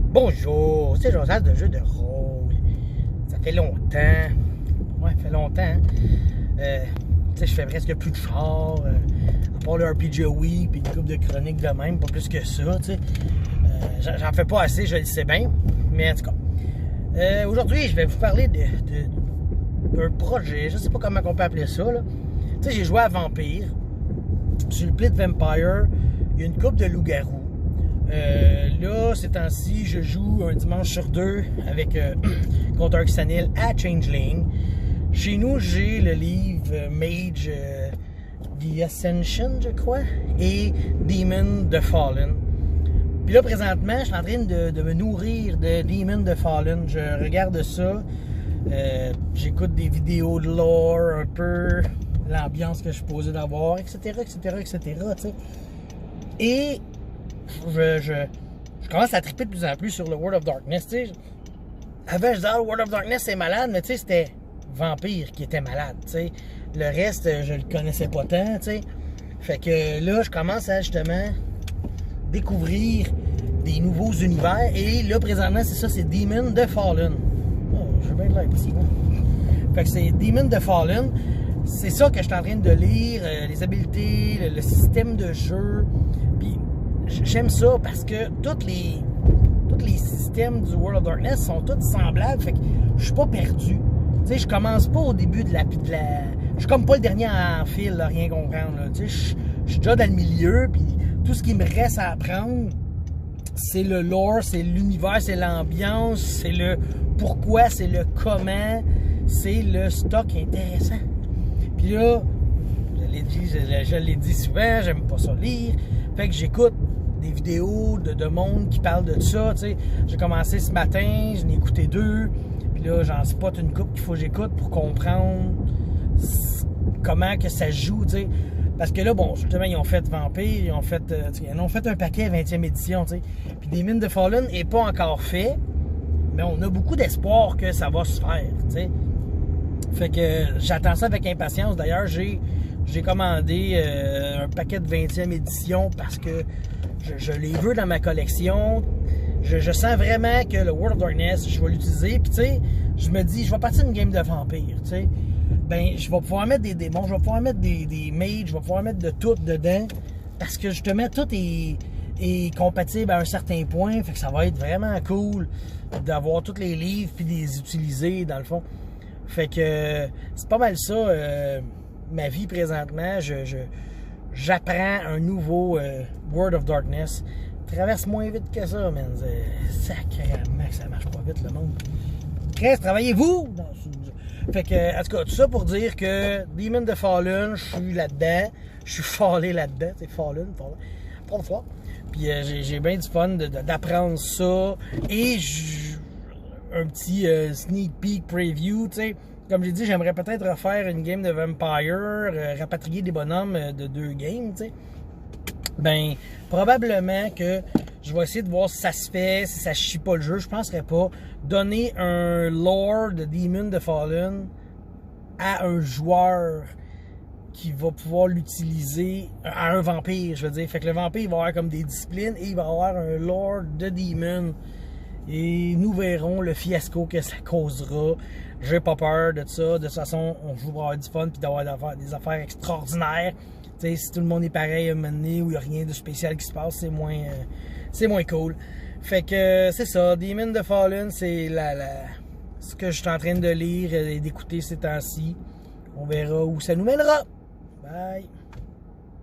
Bonjour, c'est Joseph de jeu de rôle. Ça fait longtemps. Ouais, ça fait longtemps. Hein? Tu sais, je fais presque plus de char. À part le RPG puis une couple de chroniques de même, pas plus que ça, tu sais. J'en fais pas assez, je le sais bien. Mais en tout cas. Aujourd'hui, je vais vous parler d'un projet. Je sais pas comment on peut appeler ça, là. Tu sais, j'ai joué à Vampire. Sur le Pit Vampire, il y a une couple de loups-garous. Là, ces temps-ci, je joue un dimanche sur deux avec contre Arxanil à Changeling. Chez nous, j'ai le livre Mage The Ascension, je crois, et Demon The Fallen. Puis là, présentement, je suis en train de me nourrir de Demon The Fallen. Je regarde ça. J'écoute des vidéos de lore, un peu l'ambiance que je suis posé d'avoir, etc., etc., etc., tu sais. Et je commence à triper de plus en plus sur le World of Darkness, tu sais. Avant, je disais, ah, World of Darkness, c'est malade, mais tu sais, c'était Vampire qui était malade, tu sais. Le reste, je le connaissais pas tant, tu sais. Fait que là, je commence à, justement, découvrir des nouveaux univers. Et là, présentement, c'est ça, c'est Demon The Fallen. Oh, je vais bien de l'air ici, hein. Fait que c'est Demon The Fallen. C'est ça que je suis en train de lire, les habiletés, le système de jeu. Puis j'aime ça parce que tous les systèmes du World of Darkness sont tous semblables. Fait que je suis pas perdu. Tu sais, je commence pas au début de la... Je suis comme pas le dernier en fil, là, rien comprendre. Là. Tu sais, je suis déjà dans le milieu. Puis tout ce qui me reste à apprendre, c'est le lore, c'est l'univers, c'est l'ambiance, c'est le pourquoi, c'est le comment, c'est le stock intéressant. Puis là, je l'ai dit souvent, j'aime pas ça lire. Fait que j'écoute des vidéos de monde qui parlent de ça, tu sais. J'ai commencé ce matin, j'en ai écouté 2. Puis là, j'en spot une couple qu'il faut que j'écoute pour comprendre comment que ça se joue, tu sais. Parce que là, bon, justement, ils ont fait Vampire, ils ont fait un paquet 20e édition, tu sais. Puis Demon The Fallen n'est pas encore fait, mais on a beaucoup d'espoir que ça va se faire, tu sais. Fait que j'attends ça avec impatience. D'ailleurs, j'ai commandé un paquet de 20e édition parce que je les veux dans ma collection. Je sens vraiment que le World of Darkness, je vais l'utiliser. Puis tu sais, je me dis, je vais partir une game de vampire, tu sais. Ben, je vais pouvoir mettre des démons, je vais pouvoir mettre des mages, je vais pouvoir mettre de tout dedans. Parce que justement, tout est compatible à un certain point. Fait que ça va être vraiment cool d'avoir tous les livres puis de les utiliser dans le fond. Fait que c'est pas mal ça, ma vie présentement. J'apprends un nouveau World of Darkness. Traverse moins vite que ça, man. Sacrément que ça marche pas vite, le monde. Qu'est-ce, travaillez-vous? Fait que, en tout cas, tout ça pour dire que Demon The Fallen, je suis là-dedans. Je suis fallé là-dedans. C'est Fallen. Pas de fois. Puis j'ai bien du fun d'apprendre ça. Et un petit sneak peek preview, tu sais. Comme j'ai dit, j'aimerais peut-être refaire une game de Vampire, rapatrier des bonhommes de 2 games, tu sais. Ben, probablement que je vais essayer de voir si ça se fait, si ça chie pas le jeu. Je penserais pas. Donner un lore de Demon The Fallen à un joueur qui va pouvoir l'utiliser, à un vampire, je veux dire. Fait que le vampire, il va avoir comme des disciplines et il va avoir un lore de Demon. Et nous verrons le fiasco que ça causera. J'ai pas peur de ça. De toute façon, on joue pour avoir du fun puis d'avoir des affaires extraordinaires. T'sais, si tout le monde est pareil à un moment donné où il n'y a rien de spécial qui se passe, c'est moins cool. Fait que c'est ça. Demon The Fallen, c'est ce que je suis en train de lire et d'écouter ces temps-ci. On verra où ça nous mènera. Bye!